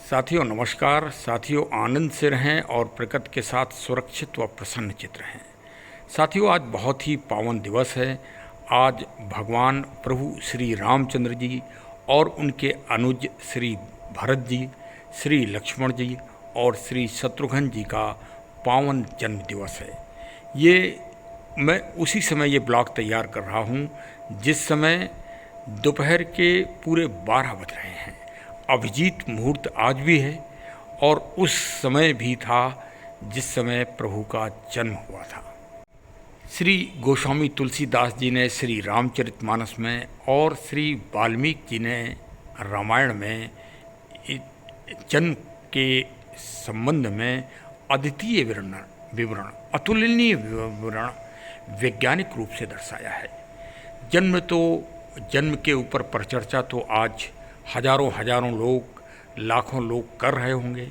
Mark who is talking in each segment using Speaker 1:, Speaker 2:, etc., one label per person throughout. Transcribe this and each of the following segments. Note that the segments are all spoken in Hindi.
Speaker 1: साथियों नमस्कार। साथियों आनंद से रहें और प्रकृति के साथ सुरक्षित व प्रसन्नचित रहें। साथियों आज बहुत ही पावन दिवस है। आज भगवान प्रभु श्री रामचंद्र जी और उनके अनुज श्री भरत जी, श्री लक्ष्मण जी और श्री शत्रुघ्न जी का पावन जन्म दिवस है। ये मैं उसी समय ये ब्लॉग तैयार कर रहा हूँ जिस समय दोपहर के पूरे 12 बज रहे हैं। अभिजीत मुहूर्त आज भी है और उस समय भी था जिस समय प्रभु का जन्म हुआ था। श्री गोस्वामी तुलसीदास जी ने श्री रामचरितमानस में और श्री वाल्मीकि जी ने रामायण में जन्म के संबंध में अद्वितीय विवरण अतुलनीय विवरण वैज्ञानिक रूप से दर्शाया है। जन्म के ऊपर परिचर्चा तो आज हजारों लोग, लाखों लोग कर रहे होंगे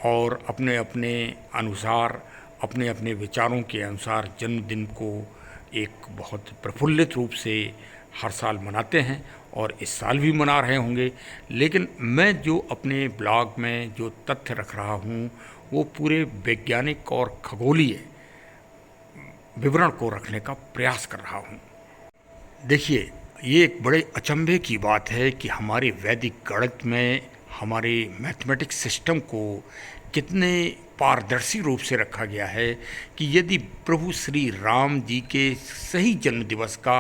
Speaker 1: और अपने अपने अनुसार, अपने अपने विचारों के अनुसार जन्मदिन को एक बहुत प्रफुल्लित रूप से हर साल मनाते हैं और इस साल भी मना रहे होंगे। लेकिन मैं जो अपने ब्लॉग में जो तथ्य रख रहा हूँ वो पूरे वैज्ञानिक और खगोलीय विवरण को रखने का प्रयास कर रहा हूँ। देखिए, ये एक बड़े अचंभे की बात है कि हमारे वैदिक गणित में हमारे मैथमेटिक्स सिस्टम को कितने पारदर्शी रूप से रखा गया है कि यदि प्रभु श्री राम जी के सही जन्म दिवस का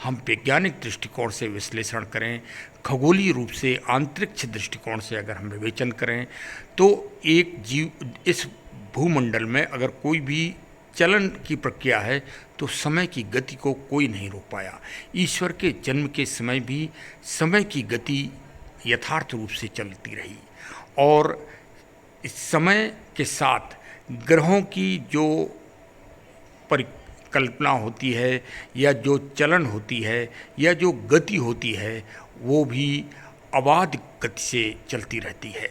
Speaker 1: हम वैज्ञानिक दृष्टिकोण से विश्लेषण करें, खगोलीय रूप से अंतरिक्ष दृष्टिकोण से अगर हम विवेचन करें, तो एक जीव इस भूमंडल में अगर कोई भी चलन की प्रक्रिया है तो समय की गति को कोई नहीं रोक पाया। ईश्वर के जन्म के समय भी समय की गति यथार्थ रूप से चलती रही और इस समय के साथ ग्रहों की जो परिकल्पना होती है या जो चलन होती है या जो गति होती है वो भी अबाध गति से चलती रहती है।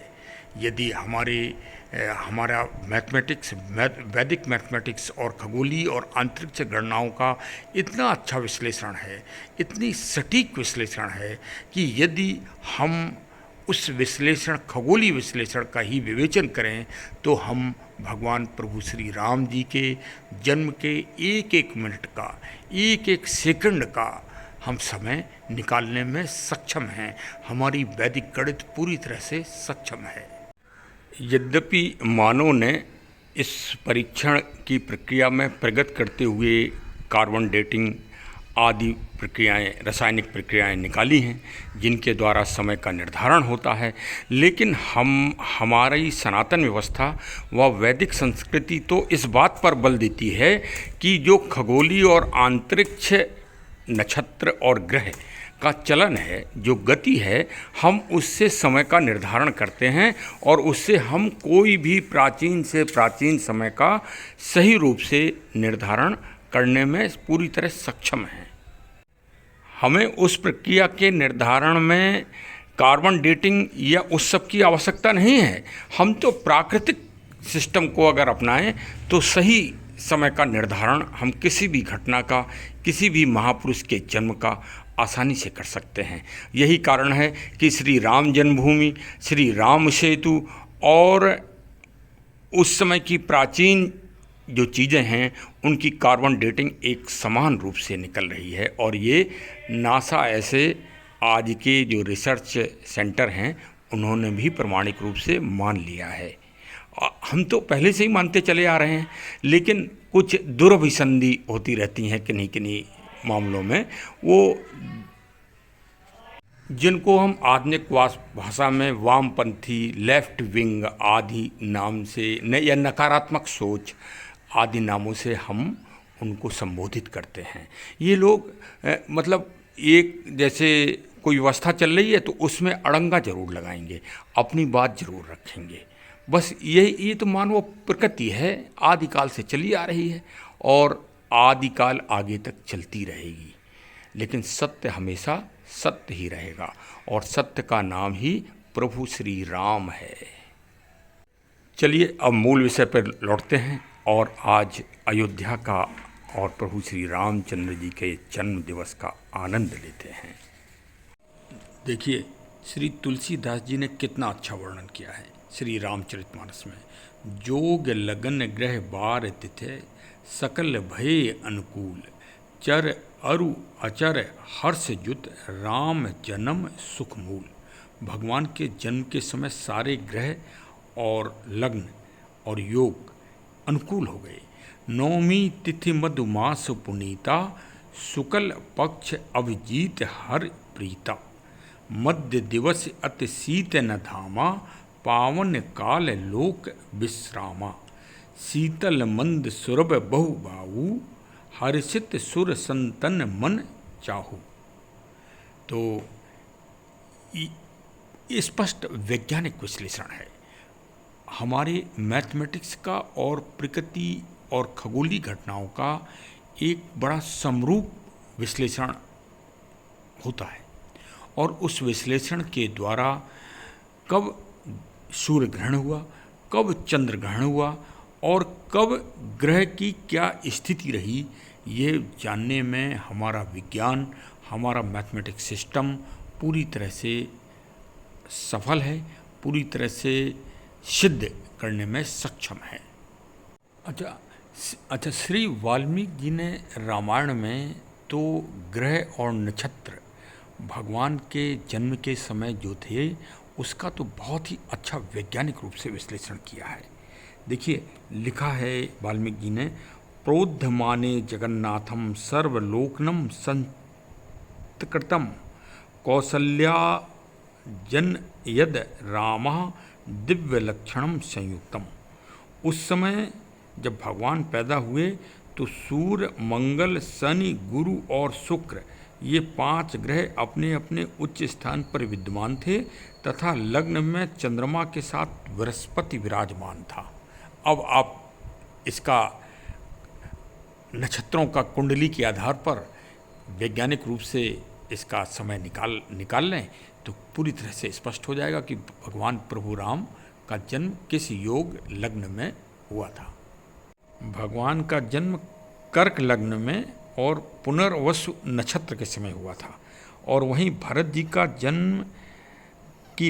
Speaker 1: यदि हमारा वैदिक मैथमेटिक्स और खगोलीय और अंतरिक्ष गणनाओं का इतना अच्छा विश्लेषण है, इतनी सटीक विश्लेषण है कि यदि हम उस खगोलीय विश्लेषण का ही विवेचन करें तो हम भगवान प्रभु श्री राम जी के जन्म के एक एक मिनट का, एक एक सेकंड का हम समय निकालने में सक्षम हैं। हमारी वैदिक गणित पूरी तरह से सक्षम है। यद्यपि मानव ने इस परीक्षण की प्रक्रिया में प्रगति करते हुए कार्बन डेटिंग आदि प्रक्रियाएं, रासायनिक प्रक्रियाएं निकाली हैं जिनके द्वारा समय का निर्धारण होता है, लेकिन हमारी सनातन व्यवस्था व वैदिक संस्कृति तो इस बात पर बल देती है कि जो खगोलीय और अंतरिक्ष नक्षत्र और ग्रह का चलन है, जो गति है, हम उससे समय का निर्धारण करते हैं और उससे हम कोई भी प्राचीन से प्राचीन समय का सही रूप से निर्धारण करने में पूरी तरह सक्षम हैं। हमें उस प्रक्रिया के निर्धारण में कार्बन डेटिंग या उस सब की आवश्यकता नहीं है। हम तो प्राकृतिक सिस्टम को अगर अपनाएं तो सही समय का निर्धारण हम किसी भी घटना का, किसी भी महापुरुष के जन्म का आसानी से कर सकते हैं। यही कारण है कि श्री राम जन्मभूमि, श्री राम सेतु और उस समय की प्राचीन जो चीज़ें हैं उनकी कार्बन डेटिंग एक समान रूप से निकल रही है और ये नासा ऐसे आज के जो रिसर्च सेंटर हैं उन्होंने भी प्रामाणिक रूप से मान लिया है। हम तो पहले से ही मानते चले आ रहे हैं, लेकिन कुछ दुर्भिसंधि होती रहती हैं किन्हीं मामलों में, वो जिनको हम आधुनिक भाषा में वामपंथी, लेफ्ट विंग आदि नाम से या नकारात्मक सोच आदि नामों से हम उनको संबोधित करते हैं। ये लोग मतलब एक जैसे कोई व्यवस्था चल रही है तो उसमें अड़ंगा जरूर लगाएंगे, अपनी बात जरूर रखेंगे। बस ये तो मानव प्रकृति है, आदिकाल से चली आ रही है और आदिकाल आगे तक चलती रहेगी। लेकिन सत्य हमेशा सत्य ही रहेगा और सत्य का नाम ही प्रभु श्री राम है। चलिए अब मूल विषय पर लौटते हैं और आज अयोध्या का और प्रभु श्री रामचंद्र जी के जन्म दिवस का आनंद लेते हैं। देखिए, श्री तुलसीदास जी ने कितना अच्छा वर्णन किया है श्री रामचरितमानस में। जोग लगन ग्रह बार तिथे सकल भय अनुकूल, चर अरु अचर हर्ष जुत राम जन्म सुख मूल। भगवान के जन्म के समय सारे ग्रह और लग्न और योग अनुकूल हो गए। नौमी तिथि मधुमास पुनीता, शुक्ल पक्ष अभिजीत हर प्रीता। मध्य दिवस अति शीत न धामा, पावन काल लोक विश्रामा। शीतल मंद सुरभ बहु बाहु, हर्षित सुर संतन मन चाहू। तो ये स्पष्ट वैज्ञानिक विश्लेषण है हमारे मैथमेटिक्स का और प्रकृति और खगोलीय घटनाओं का एक बड़ा समरूप विश्लेषण होता है। और उस विश्लेषण के द्वारा कब सूर्य ग्रहण हुआ, कब चंद्र ग्रहण हुआ और कब ग्रह की क्या स्थिति रही, ये जानने में हमारा विज्ञान, हमारा मैथमेटिक्स सिस्टम पूरी तरह से सफल है, पूरी तरह से सिद्ध करने में सक्षम है। अच्छा, श्री वाल्मीकि जी ने रामायण में तो ग्रह और नक्षत्र भगवान के जन्म के समय जो थे उसका तो बहुत ही अच्छा वैज्ञानिक रूप से विश्लेषण किया है। देखिए, लिखा है वाल्मीकि जी ने, प्रोद्धमाने जगन्नाथम सर्वलोकनम संतकृतम कौसल्या जन यद रामः दिव्य लक्षणम संयुक्तम। उस समय जब भगवान पैदा हुए तो सूर्य, मंगल, शनि, गुरु और शुक्र ये 5 ग्रह अपने अपने उच्च स्थान पर विद्यमान थे तथा लग्न में चंद्रमा के साथ बृहस्पति विराजमान था। अब आप इसका नक्षत्रों का कुंडली के आधार पर वैज्ञानिक रूप से इसका समय निकाल लें तो पूरी तरह से स्पष्ट हो जाएगा कि भगवान प्रभु राम का जन्म किस योग लग्न में हुआ था। भगवान का जन्म कर्क लग्न में और पुनर्वसु नक्षत्र के समय हुआ था। और वहीं भरत जी का जन्म की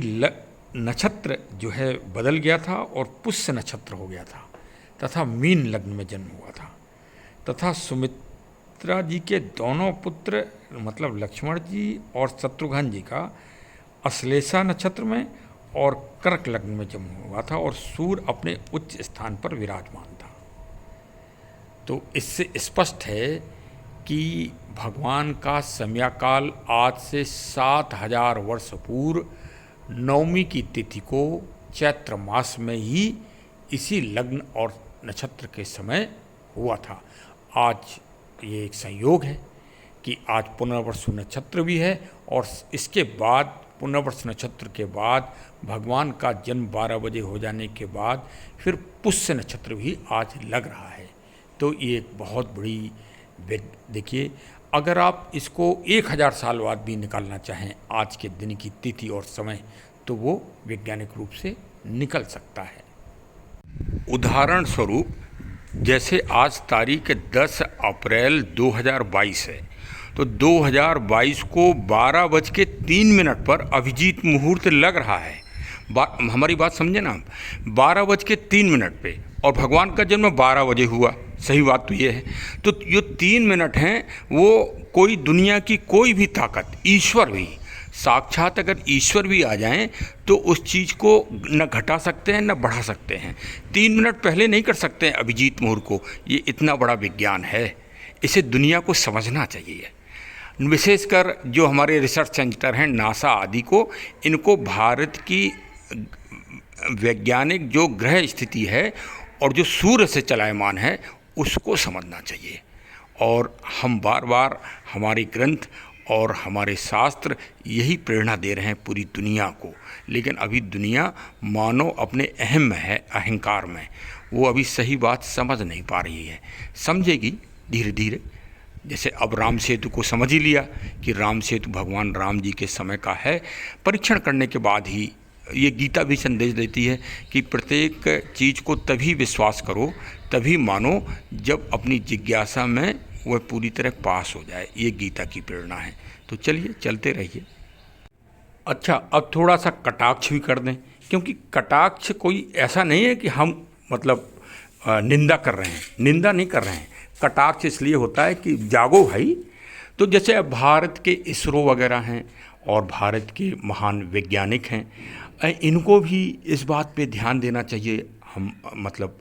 Speaker 1: नक्षत्र जो है बदल गया था और पुष्य नक्षत्र हो गया था तथा मीन लग्न में जन्म हुआ था। तथा सुमित्रा जी के दोनों पुत्र मतलब लक्ष्मण जी और शत्रुघ्न जी का अश्लेषा नक्षत्र में और कर्क लग्न में जन्म हुआ था और सूर्य अपने उच्च स्थान पर विराजमान था। तो इससे स्पष्ट है कि भगवान का समयकाल आज से 7000 वर्ष पूर्व नवमी की तिथि को चैत्र मास में ही इसी लग्न और नक्षत्र के समय हुआ था। आज ये एक संयोग है कि आज पुनर्वसु नक्षत्र भी है और इसके बाद पुनर्वसु नक्षत्र के बाद भगवान का जन्म 12 बजे हो जाने के बाद फिर पुष्य नक्षत्र भी आज लग रहा है। तो ये एक बहुत बड़ी देखिए, अगर आप इसको 1000 साल बाद भी निकालना चाहें आज के दिन की तिथि और समय तो वो वैज्ञानिक रूप से निकल सकता है। उदाहरण स्वरूप जैसे आज तारीख 10 अप्रैल 2022 है तो 2022 को 12:03 पर अभिजीत मुहूर्त लग रहा है। हमारी बात समझे ना, 12:03 पे और भगवान का जन्म 12 बजे हुआ। सही बात तो ये है। तो जो 3 मिनट हैं वो कोई दुनिया की कोई भी ताकत, ईश्वर भी साक्षात अगर ईश्वर भी आ जाएं तो उस चीज़ को न घटा सकते हैं न बढ़ा सकते हैं। 3 मिनट पहले नहीं कर सकते हैं अभिजीत मुहूर्त को। ये इतना बड़ा विज्ञान है, इसे दुनिया को समझना चाहिए। विशेषकर जो हमारे रिसर्च सेंटर हैं नासा आदि को, इनको भारत की वैज्ञानिक जो ग्रह स्थिति है और जो सूर्य से चलायमान है उसको समझना चाहिए। और हम बार बार हमारे ग्रंथ और हमारे शास्त्र यही प्रेरणा दे रहे हैं पूरी दुनिया को। लेकिन अभी दुनिया मानो अपने अहम में है, अहंकार में, वो अभी सही बात समझ नहीं पा रही है। समझेगी धीरे धीरे। जैसे अब राम सेतु को समझ ही लिया कि राम सेतु भगवान राम जी के समय का है। परीक्षण करने के बाद ही ये गीता भी संदेश देती है कि प्रत्येक चीज़ को तभी विश्वास करो, तभी मानो जब अपनी जिज्ञासा में वह पूरी तरह पास हो जाए। ये गीता की प्रेरणा है। तो चलिए चलते रहिए। अच्छा, अब थोड़ा सा कटाक्ष भी कर दें, क्योंकि कटाक्ष कोई ऐसा नहीं है कि हम मतलब निंदा कर रहे हैं, निंदा नहीं कर रहे हैं। कटाक्ष इसलिए होता है कि जागो भाई। तो जैसे अब भारत के इसरो वगैरह हैं और भारत के महान वैज्ञानिक हैं, इनको भी इस बात पे ध्यान देना चाहिए, हम मतलब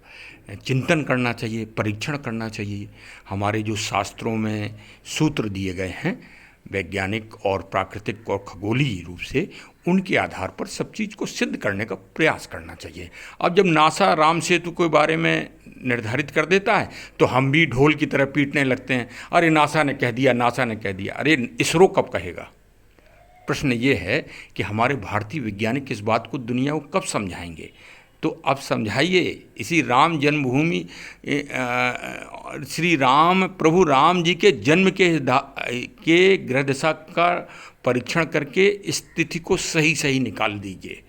Speaker 1: चिंतन करना चाहिए, परीक्षण करना चाहिए। हमारे जो शास्त्रों में सूत्र दिए गए हैं वैज्ञानिक और प्राकृतिक और खगोलीय रूप से, उनके आधार पर सब चीज़ को सिद्ध करने का प्रयास करना चाहिए। अब जब नासा राम सेतु के बारे में निर्धारित कर देता है तो हम भी ढोल की तरह पीटने लगते हैं, अरे नासा ने कह दिया, नासा ने कह दिया। अरे इसरो कब कहेगा? प्रश्न ये है कि हमारे भारतीय वैज्ञानिक इस बात को दुनिया को कब समझाएंगे? तो अब समझाइए। इसी राम जन्मभूमि, श्री राम प्रभु राम जी के जन्म के ग्रह दशा का परीक्षण करके स्थिति को सही सही निकाल दीजिए,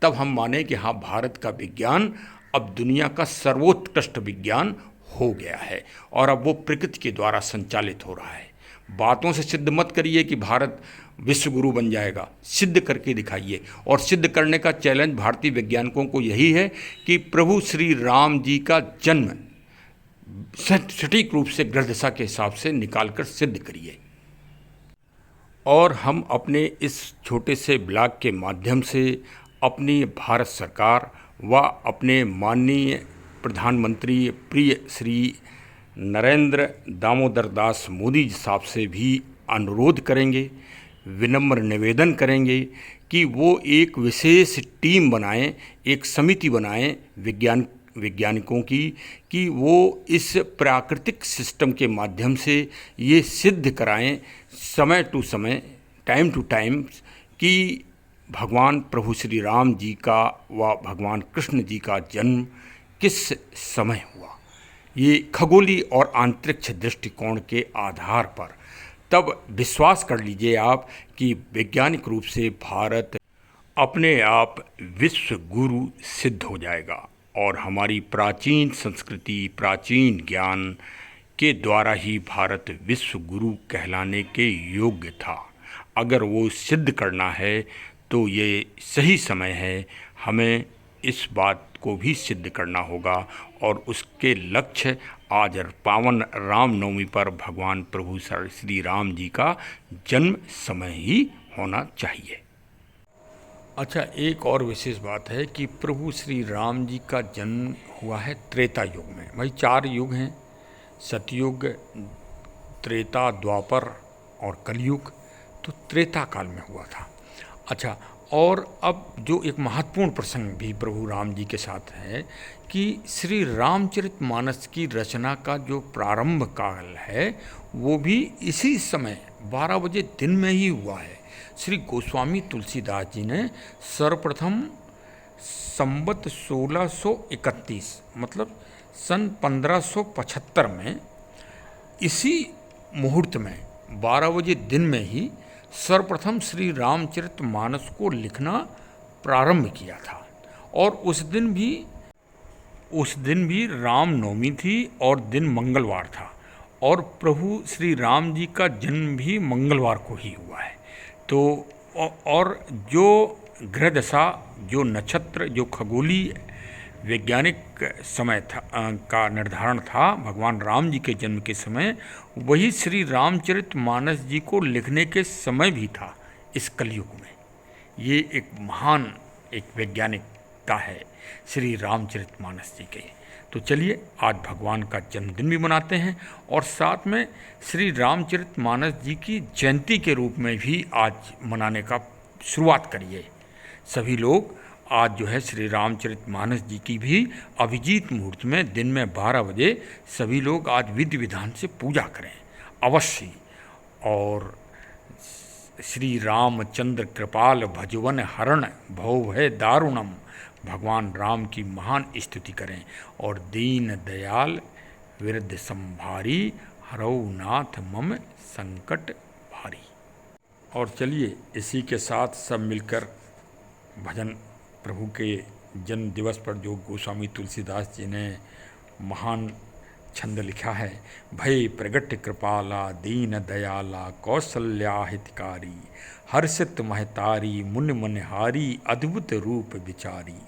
Speaker 1: तब हम माने कि हाँ, भारत का विज्ञान अब दुनिया का सर्वोत्कृष्ट विज्ञान हो गया है और अब वो प्रकृति के द्वारा संचालित हो रहा है। बातों से सिद्ध मत करिए कि भारत विश्व गुरु बन जाएगा, सिद्ध करके दिखाइए। और सिद्ध करने का चैलेंज भारतीय वैज्ञानिकों को यही है कि प्रभु श्री राम जी का जन्म सटीक रूप से ग्रह दशा के हिसाब से निकालकर सिद्ध करिए। और हम अपने इस छोटे से ब्लॉग के माध्यम से अपनी भारत सरकार व अपने माननीय प्रधानमंत्री प्रिय श्री नरेंद्र दामोदर दास मोदी साहब से भी अनुरोध करेंगे, विनम्र निवेदन करेंगे कि वो एक विशेष टीम बनाएं, एक समिति बनाएं वैज्ञानिकों की, कि वो इस प्राकृतिक सिस्टम के माध्यम से ये सिद्ध कराएं समय टू समय, टाइम टू टाइम, कि भगवान प्रभु श्री राम जी का व भगवान कृष्ण जी का जन्म किस समय हुआ, ये खगोलीय और अंतरिक्ष दृष्टिकोण के आधार पर। तब विश्वास कर लीजिए आप कि वैज्ञानिक रूप से भारत अपने आप विश्व गुरु सिद्ध हो जाएगा और हमारी प्राचीन संस्कृति, प्राचीन ज्ञान के द्वारा ही भारत विश्व गुरु कहलाने के योग्य था। अगर वो सिद्ध करना है तो ये सही समय है, हमें इस बात को भी सिद्ध करना होगा और उसके लक्ष्य आज पावन रामनवमी पर भगवान प्रभु श्री राम जी का जन्म समय ही होना चाहिए। अच्छा, एक और विशेष बात है कि प्रभु श्री राम जी का जन्म हुआ है त्रेता युग में। भाई 4 युग हैं, सतयुग, त्रेता, द्वापर और कलयुग। तो त्रेता काल में हुआ था। अच्छा, और अब जो एक महत्वपूर्ण प्रसंग भी प्रभु राम जी के साथ है कि श्री रामचरितमानस की रचना का जो प्रारंभ काल है वो भी इसी समय 12 बजे दिन में ही हुआ है। श्री गोस्वामी तुलसीदास जी ने सर्वप्रथम संवत 1631 मतलब सन 1575 में इसी मुहूर्त में 12 बजे दिन में ही सर्वप्रथम श्री रामचरितमानस को लिखना प्रारंभ किया था। और उस दिन भी रामनवमी थी और दिन मंगलवार था और प्रभु श्री राम जी का जन्म भी मंगलवार को ही हुआ है। तो और जो ग्रह दशा, जो नक्षत्र, जो खगोलीय वैज्ञानिक समय था का निर्धारण था भगवान राम जी के जन्म के समय, वही श्री रामचरितमानस जी को लिखने के समय भी था इस कलयुग में। ये एक महान वैज्ञानिकता है श्री रामचरितमानस जी के। तो चलिए आज भगवान का जन्मदिन भी मनाते हैं और साथ में श्री रामचरितमानस जी की जयंती के रूप में भी आज मनाने का शुरुआत करिए। सभी लोग आज जो है श्री रामचरितमानस जी की भी अभिजीत मुहूर्त में दिन में 12 बजे सभी लोग आज विधि विधान से पूजा करें अवश्य। और श्री रामचंद्र कृपाल भजवन हरण भव भय दारुणम, भगवान राम की महान स्तुति करें और दीन दयाल विरध संभारी हरऊ नाथ मम संकट भारी। और चलिए इसी के साथ सब मिलकर भजन प्रभु के जन्म दिवस पर जो गोस्वामी तुलसीदास जी ने महान छंद लिखा है, भय प्रगट कृपाला दीन दयाला कौशल्या हितकारी, हर्षित महतारी मुनि मनहारी अद्भुत रूप विचारी,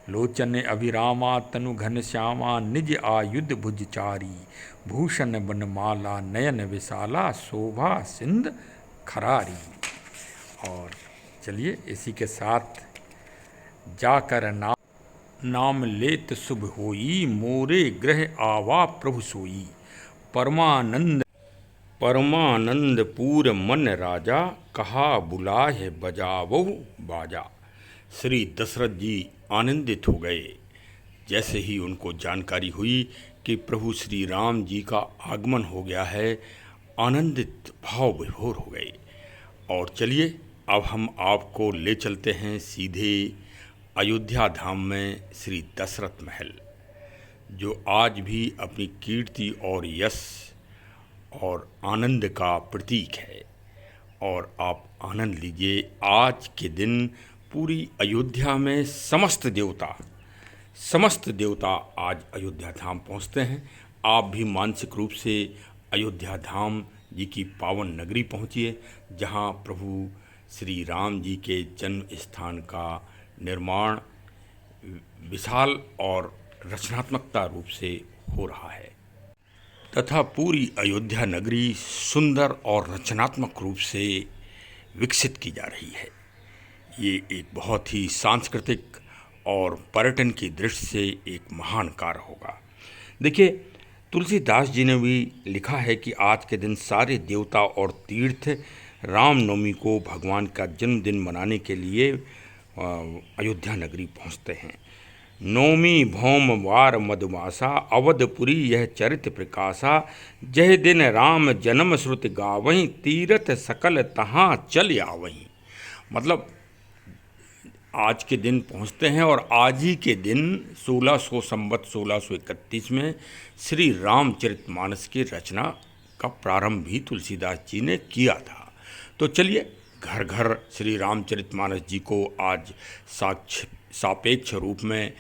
Speaker 1: लोचन अभिरामा तनु घन श्यामा निज आयुध भुजचारी, भूषण बनमाला नयन विशाला शोभा सिंध खरारी। और चलिए इसी के साथ जाकर नाम लेत शुभ होई, मोरे ग्रह आवा प्रभु सोई, परमानंद पूर मन राजा, कहा बुलाए बजावो बाजा। श्री दशरथ जी आनंदित हो गए जैसे ही उनको जानकारी हुई कि प्रभु श्री राम जी का आगमन हो गया है। आनंदित भाव विभोर हो गए। और चलिए अब हम आपको ले चलते हैं सीधे अयोध्या धाम में श्री दशरथ महल, जो आज भी अपनी कीर्ति और यश और आनंद का प्रतीक है। और आप आनंद लीजिए। आज के दिन पूरी अयोध्या में समस्त देवता आज अयोध्या धाम पहुंचते हैं। आप भी मानसिक रूप से अयोध्या धाम जी की पावन नगरी पहुंचिए, जहां प्रभु श्री राम जी के जन्म स्थान का निर्माण विशाल और रचनात्मकता रूप से हो रहा है तथा पूरी अयोध्या नगरी सुंदर और रचनात्मक रूप से विकसित की जा रही है। ये एक बहुत ही सांस्कृतिक और पर्यटन की दृष्टि से एक महान कार्य होगा। देखिए, तुलसीदास जी ने भी लिखा है कि आज के दिन सारे देवता और तीर्थ रामनवमी को भगवान का जन्मदिन मनाने के लिए अयोध्या नगरी पहुंचते हैं। नौमी भौम वार मधुमासा, अवधपुरी यह चरित प्रकाशा, जह दिन राम जन्म श्रुत गावहीं, तीरथ सकल तहाँ चल आवहीं। मतलब आज के दिन पहुंचते हैं और आज ही के दिन 1600 संवत 1631 में श्री रामचरितमानस की रचना का प्रारंभ भी तुलसीदास जी ने किया था। तो चलिए घर घर श्री रामचरितमानस जी को आज सापेक्ष रूप में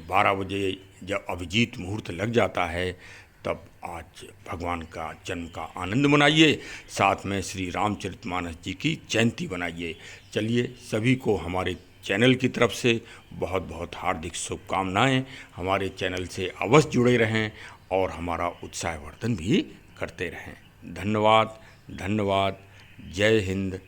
Speaker 1: 12 बजे जब अभिजीत मुहूर्त लग जाता है, तब आज भगवान का जन्म का आनंद मनाइए, साथ में श्री रामचरितमानस जी की जयंती बनाइए। चलिए सभी को हमारे चैनल की तरफ से बहुत बहुत हार्दिक शुभकामनाएं। हमारे चैनल से अवश्य जुड़े रहें और हमारा उत्साहवर्धन भी करते रहें। धन्यवाद। जय हिंद।